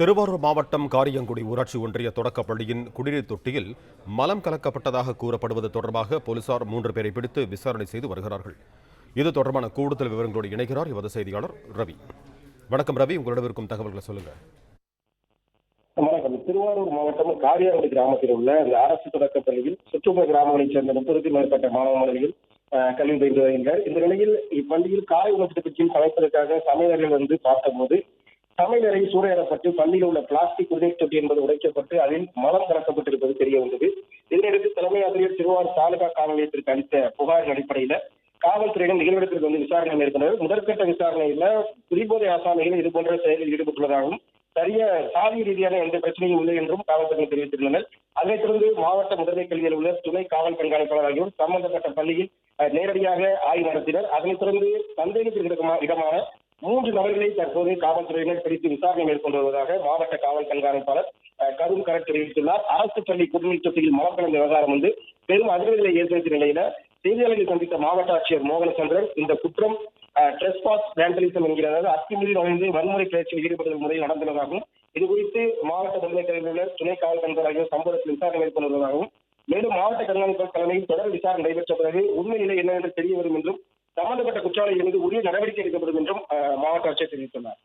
திருவாரூர் மாவட்டம் காரியங்குடி ஊராட்சி ஒன்றிய தொடக்கப் பள்ளியின் குடிநீர் தொட்டியில் மலம் கலக்கப்பட்டதாக கூறப்படுவது தொடர்பாக போலீசார் 3 பேரை பிடித்து விசாரணை செய்து வருகிறார்கள். இது தொடர்பான கூடுதல் விவரங்களோடு இணைகிறார் எமது செய்தியாளர் ரவி. வணக்கம் ரவி, உங்களிடம் இருக்கும் தகவல்களை சொல்லுங்க. வணக்கம். திருவாரூர் மாவட்டம் காரியாங்குடி கிராமத்தில் உள்ள இந்த அரசு தொடக்கப் பள்ளியில் சுற்றுப்புற கிராமங்களைச் சேர்ந்த 30க்கும் மேற்பட்ட மாணவ மாணவிகள் கல்வி பயின்று வருகின்றனர். இந்த நிலையில் இப்பள்ளியில் காலை உணவு திட்டத்தில் சமைப்பதற்காக சமையலர்கள் வந்து பார்த்தபோது சமையலறை சூறையாடப்பட்டு பள்ளியில் உள்ள பிளாஸ்டிக் குடிநீர் தொட்டி என்பது உடைக்கப்பட்டு அதில் மலம் கலக்கப்பட்டிருப்பது தெரிய வந்தது. இதனையடுத்து தலைமை ஆசிரியர் திருவாரூர் தாலுகா காவல் நிலையத்திற்கு அளித்த புகாரின் அடிப்படையில் காவல்துறையினர் நிகழ்விடத்திற்கு வந்து விசாரணை மேற்கொண்டனர். முதற்கட்ட விசாரணையில் குடிபோதை ஆசாமிகள் இதுபோன்ற செயலில் ஈடுபட்டுள்ளதாகவும் சாதி ரீதியான எந்த பிரச்சனையும் இல்லை என்றும் காவல்துறை தெரிவித்துள்ளனர். அதனைத் தொடர்ந்து மாவட்ட முதன்மை கல்வியில் உள்ள துணை காவல் கண்காணிப்பாளர் ஆகியோர் சம்பந்தப்பட்ட பள்ளியில் நேரடியாக ஆய்வு நடத்தினர். அதனைத் தொடர்ந்து சந்தேகத்திற்கு இடமான 3 நபர்களை தற்போது காவல்துறையினர் பிடித்து விசாரணை மேற்கொண்டு வருவதாக மாவட்ட காவல் கண்காணிப்பாளர் கரும் கரட் தெரிவித்துள்ளார். அரசு பள்ளி குடிநீர் தொட்டியில் மலம் கலந்த விவகாரம் வந்து பெரும் அதிர்வுகளை ஏற்படுத்திய நிலையில செய்தியாளர்களை சந்தித்த மாவட்ட ஆட்சியர் மோகனச்சந்திரன் இந்த குற்றம் ட்ரெஸ்பாஸ் வேண்டலிசம் என்கிற அத்துமீறி நுழைந்து வன்முறை கிளர்ச்சியில் ஈடுபடுதல் முறையில் நடந்துள்ளதாகவும் இதுகுறித்து மாவட்ட முதன்மை கல்வியாளர் துணை காவல் கண்காணிப்பாளர் சம்பவத்தில் விசாரணை மேற்கொண்டு வருவதாகவும் மேலும் மாவட்ட கண்காணிப்பாளர் தலைமையில் தொடர் விசாரணை நடைபெற்ற பிறகு உண்மை நிலை என்னவென்று தெரிய வரும் என்றும் சம்பந்தப்பட்ட குற்றவாளிகள் மீது உரிய நடவடிக்கை எடுக்கப்படும் என்றும் மாவட்ட ஆட்சியர் தெரிவித்துள்ளார்.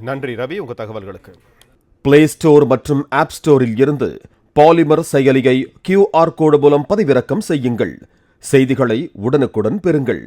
நன்றி ரவி, உங்க தகவல்களுக்கு. பிளே ஸ்டோர் மற்றும் ஆப் ஸ்டோரில் இருந்து பாலிமர் செயலியை QR கோடு மூலம் பதிவிறக்கம் செய்யுங்கள். செய்திகளை உடனுக்குடன் பெறுங்கள்.